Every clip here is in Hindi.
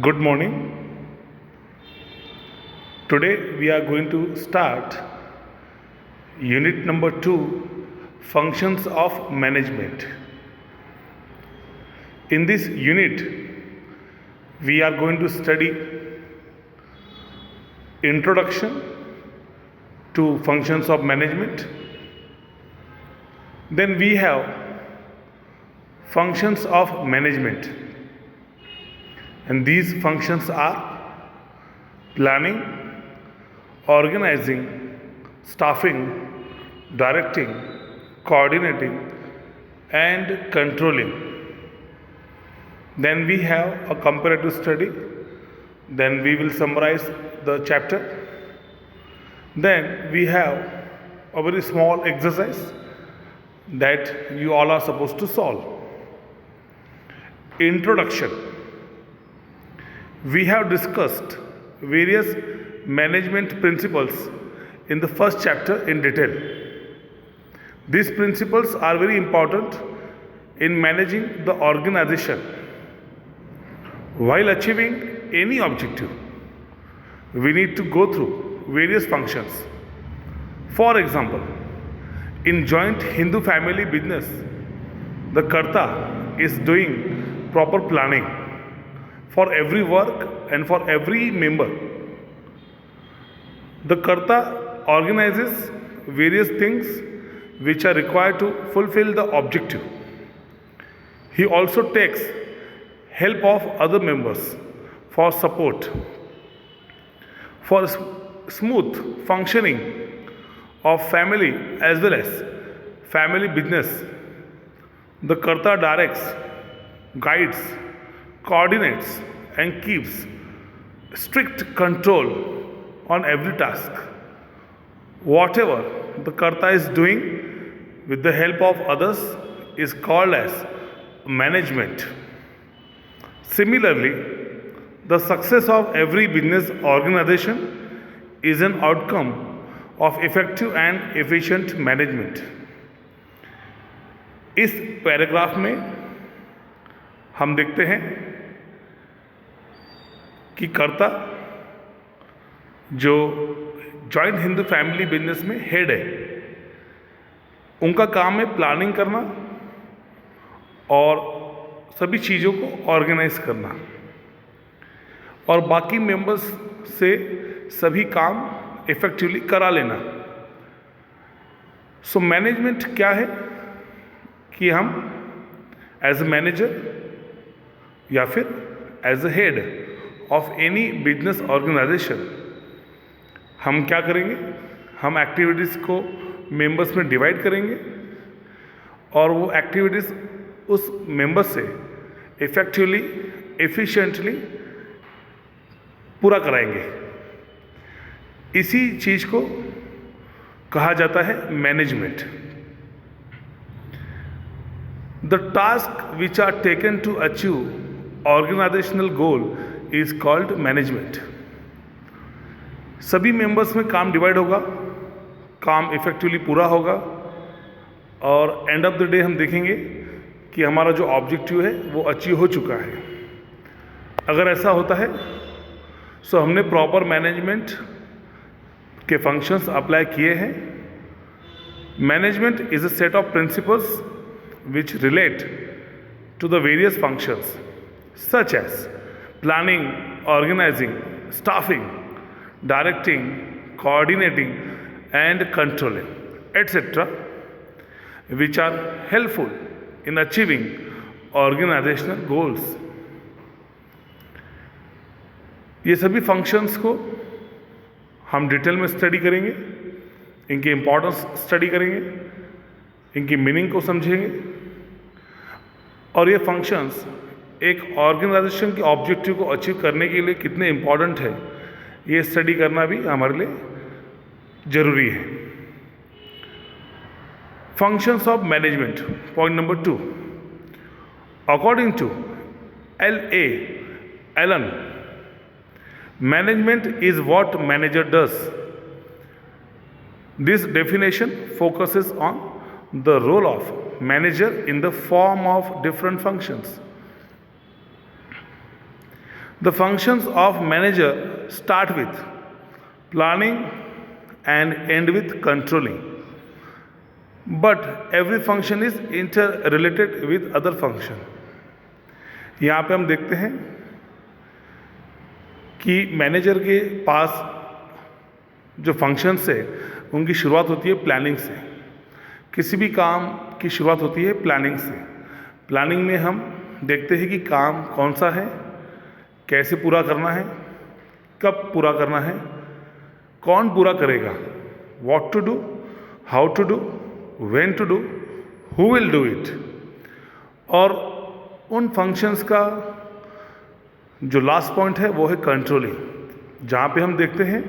Good morning. Today we are going to start unit number 2, functions of management. In this unit we are going to study introduction to functions of management. Then we have functions of management, and these functions are planning, organizing, staffing, directing, coordinating, and controlling. Then we have a comparative study. Then we will summarize the chapter. Then we have a very small exercise that you all are supposed to solve. Introduction. We have discussed various management principles in the first chapter in detail. These principles are very important in managing the organization. While achieving any objective, we need to go through various functions. For example, in joint Hindu family business, the Karta is doing proper planning for every work and for every member. The Karta organizes various things which are required to fulfill the objective. He also takes help of other members for support. For smooth functioning of family as well as family business, the Karta directs, guides, coordinates, and keeps strict control on every task. Whatever the Karta is doing with the help of others is called as management. Similarly, the success of every business organization is an outcome of effective and efficient management. इस पैराग्राफ में हम देखते हैं कि कर्ता जो जॉइंट हिंदू फैमिली बिजनेस में हेड है, उनका काम है प्लानिंग करना और सभी चीज़ों को ऑर्गेनाइज करना और बाकी मेंबर्स से सभी काम इफेक्टिवली करा लेना. सो मैनेजमेंट क्या है कि हम एज ए मैनेजर या फिर as a head of any business organisation हम क्या करेंगे, हम एक्टिविटीज़ को मेंबर्स में डिवाइड करेंगे और वो एक्टिविटीज़ उस मेंबर्स से इफ़ेक्टिवली एफिशिएंटली पूरा कराएंगे. इसी चीज़ को कहा जाता है management. The task which are taken to achieve organizational goal is called management. सभी मेंबर्स में काम डिवाइड होगा, काम इफेक्टिवली पूरा होगा और एंड ऑफ द डे हम देखेंगे कि हमारा जो ऑब्जेक्टिव है वो अचीव हो चुका है. अगर ऐसा होता है सो हमने प्रॉपर मैनेजमेंट के फंक्शंस अप्लाई किए हैं. Management is a set of principles which relate to the various functions such as planning, organizing, staffing, directing, coordinating, and controlling, etc., which are helpful in achieving organizational goals. ये सभी फंक्शंस को हम डिटेल में स्टडी करेंगे, इनकी इम्पोर्टेंस स्टडी करेंगे, इनकी मीनिंग को समझेंगे और ये फंक्शंस एक ऑर्गेनाइजेशन के ऑब्जेक्टिव को अचीव करने के लिए कितने इम्पॉर्टेंट है ये स्टडी करना भी हमारे लिए ज़रूरी है. Functions of management, point number 2. According to L.A. Allen, management is what manager does. This definition focuses on the role of manager in the form of different functions. The functions of manager start with planning and end with controlling, but every function is interrelated with other function. यहाँ पे हम देखते हैं कि मैनेजर के पास जो फंक्शंस है उनकी शुरुआत होती है प्लानिंग से। किसी भी काम की शुरुआत होती है प्लानिंग से। प्लानिंग में हम देखते हैं कि काम कौन सा है, कैसे पूरा करना है, कब पूरा करना है, कौन पूरा करेगा, what to do, how to do, when to do, who will do it, और उन फंक्शंस का जो लास्ट पॉइंट है वो है कंट्रोलिंग, जहाँ पे हम देखते हैं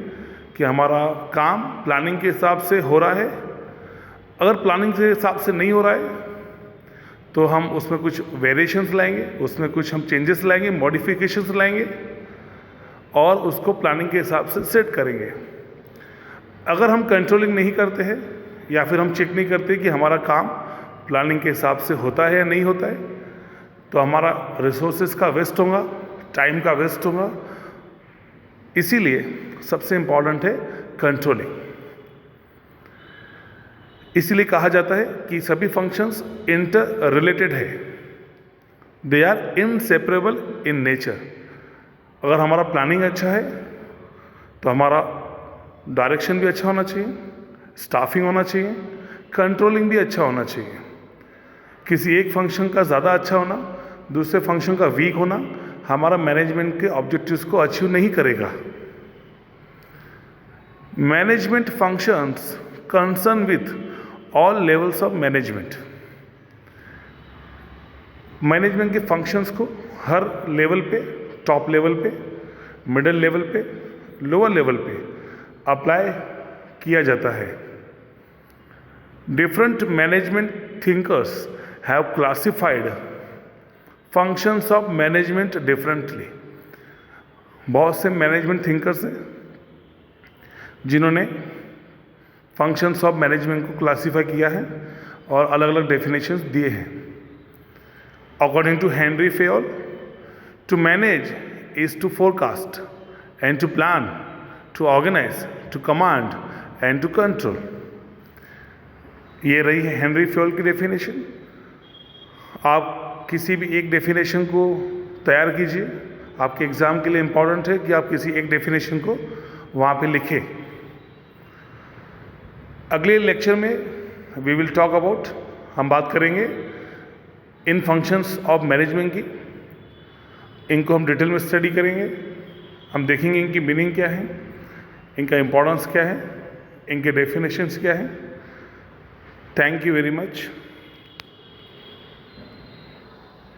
कि हमारा काम प्लानिंग के हिसाब से हो रहा है। अगर प्लानिंग के हिसाब से नहीं हो रहा है तो हम उसमें कुछ वेरिएशंस लाएंगे, उसमें कुछ हम चेंजेस लाएंगे, मॉडिफिकेशंस लाएंगे और उसको प्लानिंग के हिसाब से सेट करेंगे। अगर हम कंट्रोलिंग नहीं करते हैं या फिर हम चेक नहीं करते कि हमारा काम प्लानिंग के हिसाब से होता है या नहीं होता है, तो हमारा रिसोर्सेज का वेस्ट होगा, टाइम का वेस्ट होगा। इसीलिए सबसे इम्पॉर्टेंट है कंट्रोलिंग। इसीलिए कहा जाता है कि सभी फंक्शंस इंटर रिलेटेड है, they are inseparable in nature. अगर हमारा प्लानिंग अच्छा है तो हमारा डायरेक्शन भी अच्छा होना चाहिए, स्टाफिंग होना चाहिए, कंट्रोलिंग भी अच्छा होना चाहिए। किसी एक फंक्शन का ज़्यादा अच्छा होना, दूसरे फंक्शन का वीक होना हमारा मैनेजमेंट के ऑब्जेक्टिव्स को अचीव नहीं करेगा। Management functions concern with all levels of management. Management के फंक्शंस को हर लेवल पे, टॉप लेवल पे, मिडिल लेवल पे, लोअर लेवल पे अप्लाई किया जाता है। Different management thinkers have classified functions of management differently. बहुत से मैनेजमेंट थिंकर्स हैं जिन्होंने फंक्शंस ऑफ मैनेजमेंट को क्लासीफाई किया है और अलग अलग डेफिनेशंस दिए हैं। According to Henry Fayol, to manage is to forecast and to plan, to organise, to command and to control. ये रही है हेनरी फेयोल की डेफिनेशन। आप किसी भी एक डेफिनेशन को तैयार कीजिए। आपके एग्ज़ाम के लिए इम्पॉर्टेंट है कि आप किसी एक डेफिनेशन को वहाँ पे लिखें। अगले लेक्चर में वी विल टॉक अबाउट, हम बात करेंगे इन फंक्शंस ऑफ मैनेजमेंट की। इनको हम डिटेल में स्टडी करेंगे। हम देखेंगे इनकी मीनिंग क्या है, इनका इम्पोर्टेंस क्या है, इनके डेफिनेशंस क्या है। Thank you very much.